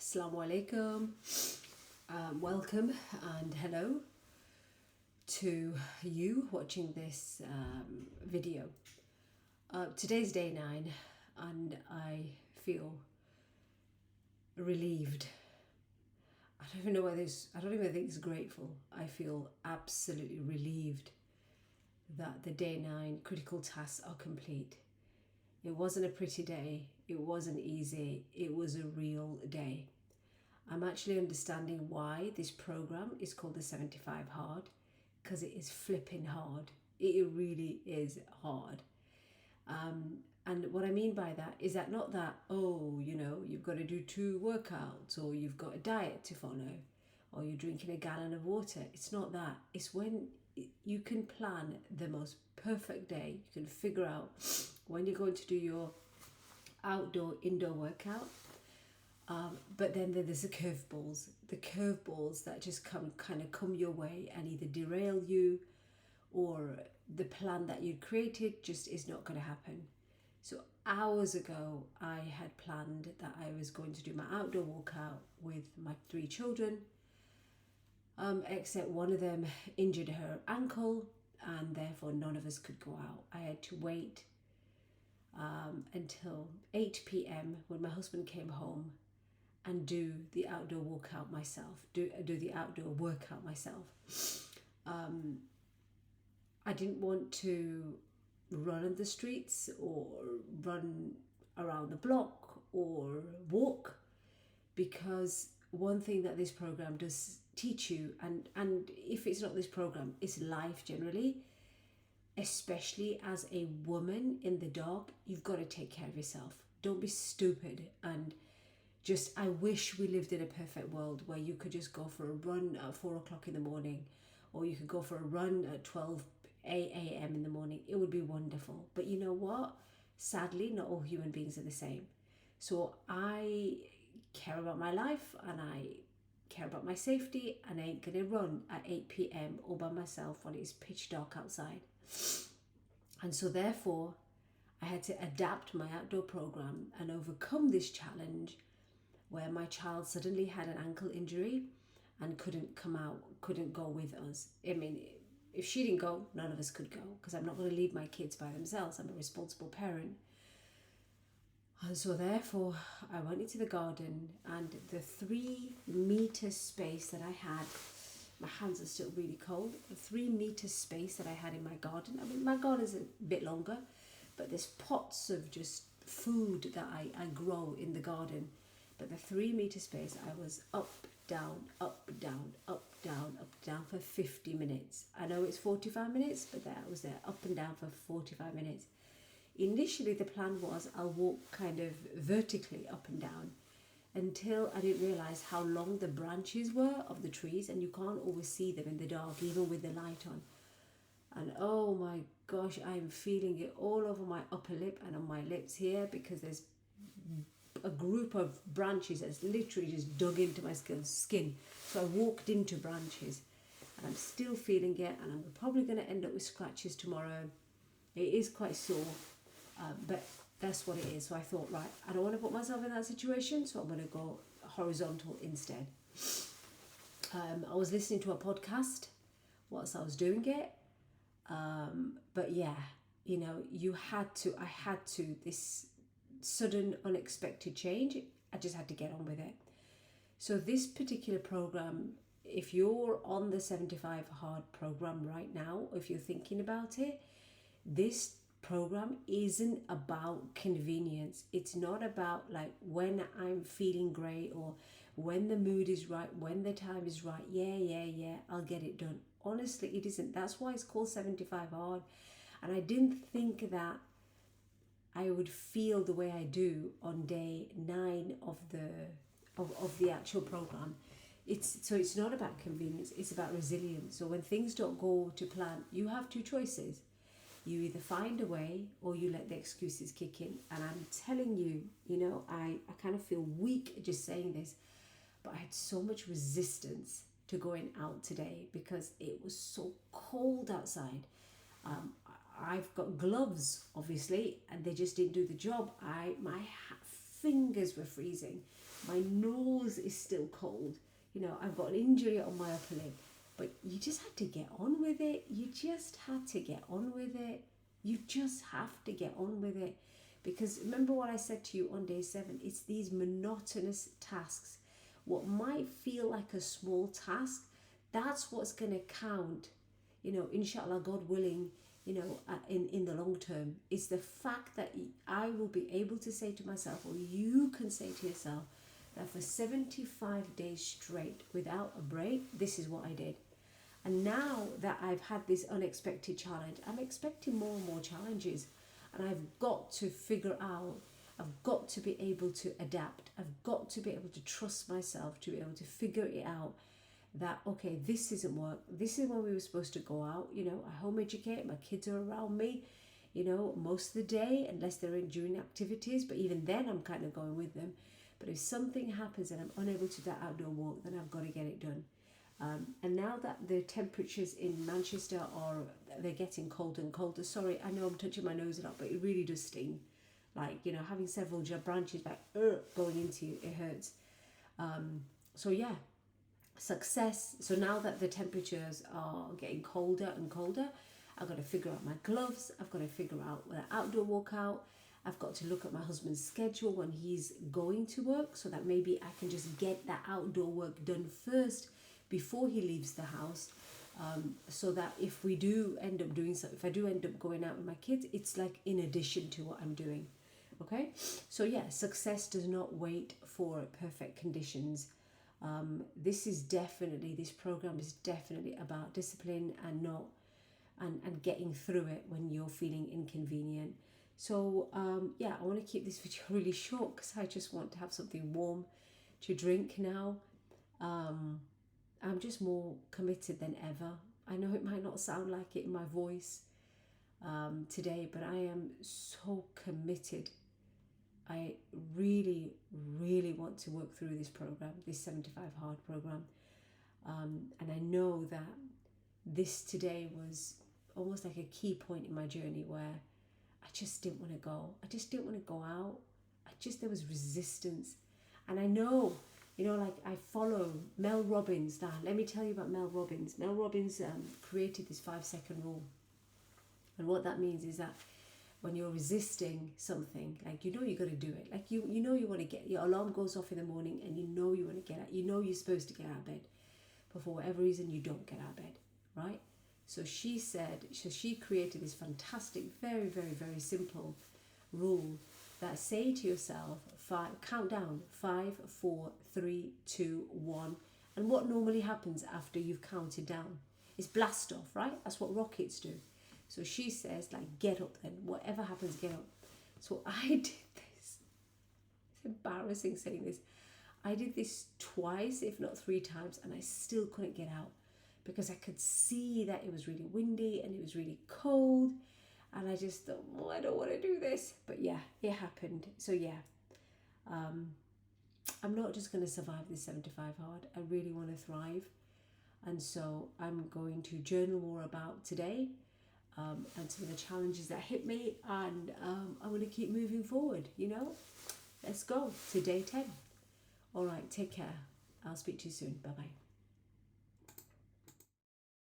Assalamu alaikum. Welcome and hello to you watching this video. Today's day 9 and I feel relieved. I don't even know whether I don't even think it's grateful. I feel absolutely relieved that the day 9 critical tasks are complete. It wasn't a pretty day. It wasn't easy. It was a real day. I'm actually understanding why this program is called the 75 Hard, because it is flipping hard. It really is hard. And what I mean by that is that not that, you've got to do 2 workouts or you've got a diet to follow or you're drinking a gallon of water. It's not that. It's when you can plan the most perfect day. You can figure out when you're going to do your indoor workout. But then there's the curveballs that just come your way and either derail you, or the plan that you'd created just is not going to happen. So hours ago, I had planned that I was going to do my outdoor walkout with my 3 children, except one of them injured her ankle and therefore none of us could go out. I had to wait until 8 p.m. when my husband came home and do the outdoor walkout myself, do the outdoor workout myself. I didn't want to run in the streets or run around the block or walk, because one thing that this program does teach you, and if it's not this program, it's life generally, especially as a woman in the dark, you've got to take care of yourself. Don't be stupid. And I wish we lived in a perfect world where you could just go for a run at 4 o'clock in the morning, or you could go for a run at 12 a.m. in the morning. It would be wonderful. But you know what? Sadly, not all human beings are the same. So I care about my life and I care about my safety, and I ain't gonna run at 8 p.m. all by myself when it's pitch dark outside. And so therefore, I had to adapt my outdoor program and overcome this challenge where my child suddenly had an ankle injury and couldn't go with us. I mean, if she didn't go, none of us could go, because I'm not going to leave my kids by themselves. I'm a responsible parent. And so therefore, I went into the garden, and the 3-meter space that I had, my hands are still really cold, the 3-meter space that I had in my garden. I mean, my garden's a bit longer, but there's pots of just food that I grow in the garden. But the 3-meter space, I was up, down, up, down, up, down, up, down for 50 minutes. I know it's 45 minutes, but I was there up and down for 45 minutes. Initially, the plan was I'll walk kind of vertically up and down until I didn't realize how long the branches were of the trees, and you can't always see them in the dark, even with the light on. And oh my gosh, I'm feeling it all over my upper lip and on my lips here, because there's a group of branches that's literally just dug into my skin. So I walked into branches and I'm still feeling it, and I'm probably going to end up with scratches tomorrow. It is quite sore, but that's what it is. So I thought, right, I don't want to put myself in that situation, so I'm going to go horizontal instead. I was listening to a podcast whilst I was doing it, but yeah, I had to, this sudden unexpected change, I just had to get on with it. So this particular program, if you're on the 75 Hard program right now, if you're thinking about it, this program isn't about convenience. It's not about like when I'm feeling great or when the mood is right, when the time is right, yeah, I'll get it done. Honestly, it isn't. That's why it's called 75 Hard. And I didn't think that I would feel the way I do on day 9 of the actual program. It's not about convenience, it's about resilience. So when things don't go to plan, you have 2 choices. You either find a way or you let the excuses kick in. And I'm telling you, I kind of feel weak just saying this, but I had so much resistance to going out today because it was so cold outside. I've got gloves, obviously, and they just didn't do the job. My fingers were freezing. My nose is still cold. You know, I've got an injury on my upper leg. But you just had to get on with it. You just had to get on with it. You just have to get on with it. Because remember what I said to you on day 7, it's these monotonous tasks. What might feel like a small task, that's what's going to count, you know, inshallah, God willing, you know, in the long term. It's the fact that I will be able to say to myself, or you can say to yourself, that for 75 days straight without a break, this is what I did. And now that I've had this unexpected challenge, I'm expecting more and more challenges. And I've got to figure out, I've got to be able to adapt. I've got to be able to trust myself, to be able to figure it out that, okay, this isn't work. This is when we were supposed to go out. You know, I home educate, my kids are around me, you know, most of the day, unless they're in during activities. But even then, I'm kind of going with them. But if something happens and I'm unable to do that outdoor walk, then I've got to get it done. And now that the temperatures in Manchester they're getting colder and colder. Sorry, I know I'm touching my nose a lot, but it really does sting. Like, you know, having several branches like going into you, it hurts. So yeah, success. So now that the temperatures are getting colder and colder, I've got to figure out my gloves. I've got to figure out the outdoor walkout. I've got to look at my husband's schedule when he's going to work, so that maybe I can just get that outdoor work done first before he leaves the house, so that if we do end up doing something, if I do end up going out with my kids, it's like in addition to what I'm doing. Okay, so yeah, success does not wait for perfect conditions. This program is definitely about discipline and getting through it when you're feeling inconvenient. So yeah, I want to keep this video really short because I just want to have something warm to drink now. I'm just more committed than ever. I know it might not sound like it in my voice today, but I am so committed. I really, really want to work through this program, this 75 Hard program. And I know that this today was almost like a key point in my journey where I just didn't want to go. I just didn't want to go out. There was resistance. And I know, you know, like I follow Mel Robbins. Now, let me tell you about Mel Robbins. Mel Robbins created this 5-second rule. And what that means is that when you're resisting something, like, you know, you got to do it. Like, you know, you want to get, your alarm goes off in the morning and you know you want to get out. You know you're supposed to get out of bed. But for whatever reason, you don't get out of bed, right? So she created this fantastic, very, very, very simple rule that say to yourself, count down, 5, 4, 3, 2, 1. And what normally happens after you've counted down is blast off, right? That's what rockets do. So she says, like, get up then. Whatever happens, get up. So I did this. It's embarrassing saying this. I did this twice, if not 3 times, and I still couldn't get out because I could see that it was really windy and it was really cold. And I just thought, well, I don't want to do this. But yeah, it happened. So yeah, I'm not just going to survive this 75 hard. I really want to thrive. And so I'm going to journal more about today and some of the challenges that hit me. And I'm going to keep moving forward, you know. Let's go to day 10. All right, take care. I'll speak to you soon. Bye-bye.